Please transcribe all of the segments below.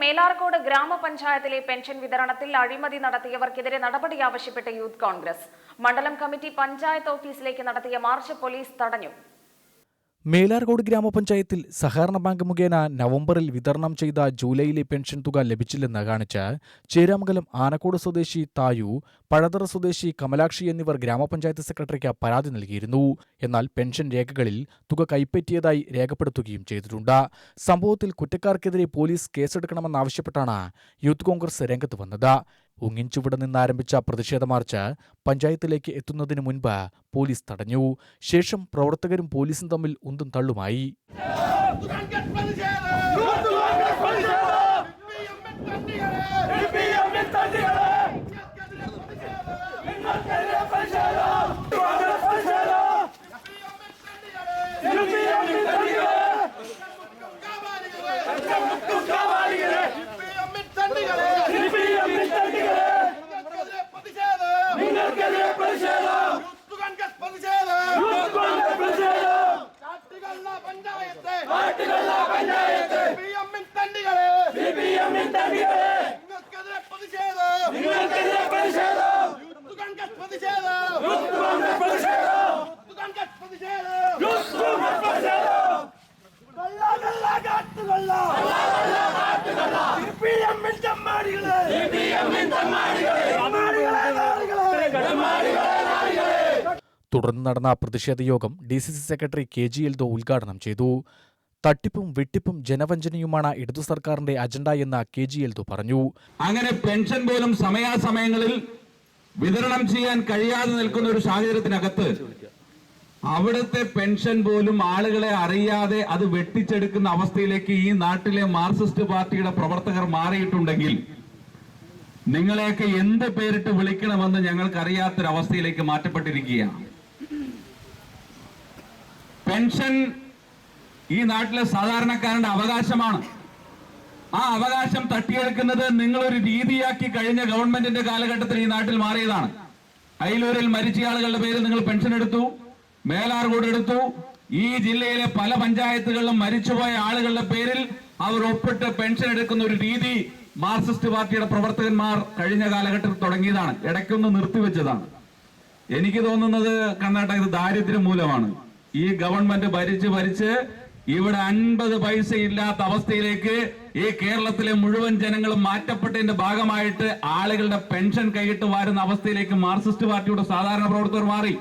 മേലാർക്കോട് ഗ്രാമപഞ്ചായത്തിലെ പെൻഷൻ വിതരണത്തിൽ അഴിമതി നടത്തിയവർക്കെതിരെ നടപടി ആവശ്യപ്പെട്ട് യൂത്ത് കോൺഗ്രസ്. മണ്ഡലം കമ്മിറ്റി പഞ്ചായത്ത് ഓഫീസിലേക്ക് നടത്തിയ മാർച്ച് പോലീസ് തടഞ്ഞു. മേലാർകോട് ഗ്രാമപഞ്ചായത്തിൽ സഹകരണ ബാങ്ക് മുഖേന നവംബറിൽ വിതരണം ചെയ്ത ജൂലൈയിലെ പെൻഷൻ തുക ലഭിച്ചില്ലെന്ന് കാണിച്ച് ചേരാമംഗലം ആനക്കോട് സ്വദേശി തായു, പഴതറ സ്വദേശി കമലാക്ഷി എന്നിവർ ഗ്രാമപഞ്ചായത്ത് സെക്രട്ടറിക്ക് പരാതി നൽകിയിരുന്നു. എന്നാൽ പെൻഷൻ രേഖകളിൽ തുക കൈപ്പറ്റിയതായി രേഖപ്പെടുത്തുകയും ചെയ്തിട്ടുണ്ട്. സംഭവത്തിൽ കുറ്റക്കാർക്കെതിരെ പോലീസ് കേസെടുക്കണമെന്നാവശ്യപ്പെട്ടാണ് യൂത്ത് കോൺഗ്രസ് രംഗത്ത് വന്നത്. ഉങ്ങിൻചുവട് നിന്നാരംഭിച്ച പ്രതിഷേധ മാർച്ച് പഞ്ചായത്തിലേക്ക് എത്തുന്നതിന് മുൻപ് പോലീസ് തടഞ്ഞു. ശേഷം പ്രവർത്തകരും പോലീസും തമ്മിൽ ഉന്തും തള്ളുമായി. തുടർന്ന് നടന്ന പ്രതിഷേധ യോഗം DCC സെക്രട്ടറി KG എൽദോ ഉദ്ഘാടനം ചെയ്തു. തട്ടിപ്പും വെട്ടിപ്പും ജനവഞ്ചനയുമാണ് ഇടതു സർക്കാരിന്റെ അജണ്ട എന്ന് KG എൽദോ പറഞ്ഞു. അങ്ങനെ പെൻഷൻ പോലും സമയാസമയങ്ങളിൽ വിതരണം ചെയ്യാൻ കഴിയാതെ നിൽക്കുന്ന ഒരു സാഹചര്യത്തിനകത്ത് അവിടുത്തെ പെൻഷൻ പോലും ആളുകളെ അറിയാതെ അത് വെട്ടിച്ചെടുക്കുന്ന അവസ്ഥയിലേക്ക് ഈ നാട്ടിലെ മാർക്സിസ്റ്റ് പാർട്ടിയുടെ പ്രവർത്തകർ മാറിയിട്ടുണ്ടെങ്കിൽ നിങ്ങളെയൊക്കെ എന്ത് പേരിട്ട് വിളിക്കണമെന്ന് ഞങ്ങൾക്കറിയാത്തൊരവസ്ഥയിലേക്ക് മാറ്റപ്പെട്ടിരിക്കുകയാണ്. പെൻഷൻ ഈ നാട്ടിലെ സാധാരണക്കാരന്റെ അവകാശമാണ്. ആ അവകാശം തട്ടിയെടുക്കുന്നത് നിങ്ങളൊരു രീതിയാക്കി കഴിഞ്ഞ ഗവൺമെന്റിന്റെ കാലഘട്ടത്തിൽ ഈ നാട്ടിൽ മാറിയതാണ്. അയിലൂരിൽ മരിച്ച ആളുകളുടെ പേരിൽ നിങ്ങൾ പെൻഷൻ എടുത്തു, മേലാർകോട് എടുത്തു. ഈ ജില്ലയിലെ പല പഞ്ചായത്തുകളിലും മരിച്ചുപോയ ആളുകളുടെ പേരിൽ അവർ ഒപ്പിട്ട് പെൻഷൻ എടുക്കുന്ന ഒരു രീതി മാർക്സിസ്റ്റ് പാർട്ടിയുടെ പ്രവർത്തകന്മാർ കഴിഞ്ഞ കാലഘട്ടത്തിൽ തുടങ്ങിയതാണ്. ഇടയ്ക്കൊന്ന് നിർത്തിവെച്ചതാണ്. എനിക്ക് തോന്നുന്നത് കർണാടക ഇത് ദാരിദ്ര്യം മൂലമാണ്. ഈ ഗവൺമെന്റ് ഭരിച്ച് ഇവിടെ 50 പൈസ ഇല്ലാത്ത അവസ്ഥയിലേക്ക് ഈ കേരളത്തിലെ മുഴുവൻ ജനങ്ങളും മാറ്റപ്പെട്ടതിന്റെ ഭാഗമായിട്ട് ആളുകളുടെ പെൻഷൻ കൈയിട്ട് വാരുന്ന അവസ്ഥയിലേക്ക് മാർക്സിസ്റ്റ് പാർട്ടിയുടെ സാധാരണ പ്രവർത്തകർ മാറി.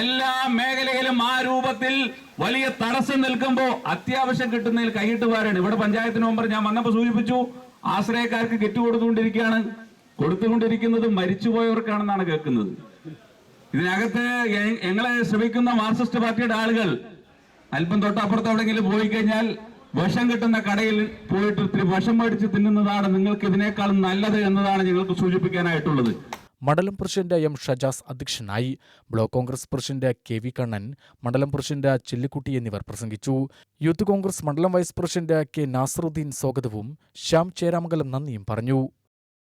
എല്ലാ മേഖലയിലും ആ രൂപത്തിൽ വലിയ തടസ്സം നിൽക്കുമ്പോൾ അത്യാവശ്യം കിട്ടുന്നതിൽ കൈയിട്ട് വാരാണ്. ഇവിടെ പഞ്ചായത്തിന് മെമ്പർ ഞാൻ വന്നപ്പോൾ സൂചിപ്പിച്ചു, ആശ്രയക്കാർക്ക് കിറ്റ് കൊടുത്തുകൊണ്ടിരിക്കുന്നത് മരിച്ചുപോയവർക്കാണെന്നാണ് കേൾക്കുന്നത്. ഇതിനകത്ത് ഞങ്ങളെ ശ്രമിക്കുന്ന മാർക്സിസ്റ്റ് പാർട്ടിയുടെ ആളുകൾ അല്പം തൊട്ടപ്പുറത്ത് എവിടെയെങ്കിലും പോയി കഴിഞ്ഞാൽ വിഷം കിട്ടുന്ന കടയിൽ പോയിട്ട് ഇത്തിരി വിഷം മേടിച്ച് തിന്നുന്നതാണ് നിങ്ങൾക്ക് ഇതിനേക്കാളും നല്ലത് എന്നതാണ് ഞങ്ങൾക്ക് സൂചിപ്പിക്കാനായിട്ടുള്ളത്. മണ്ഡലം പ്രസിഡന്റ് M. ഷജാസ് അധ്യക്ഷനായി. Block Congress president KV Kannan, മണ്ഡലം പ്രസിഡന്റ് ചില്ലിക്കുട്ടി എന്നിവർ പ്രസംഗിച്ചു. യൂത്ത് കോൺഗ്രസ് മണ്ഡലം വൈസ് പ്രസിഡന്റ് K. നാസറുദ്ദീൻ സ്വാഗതവും ശ്യാം ചേരാമംഗലം നന്ദിയും പറഞ്ഞു.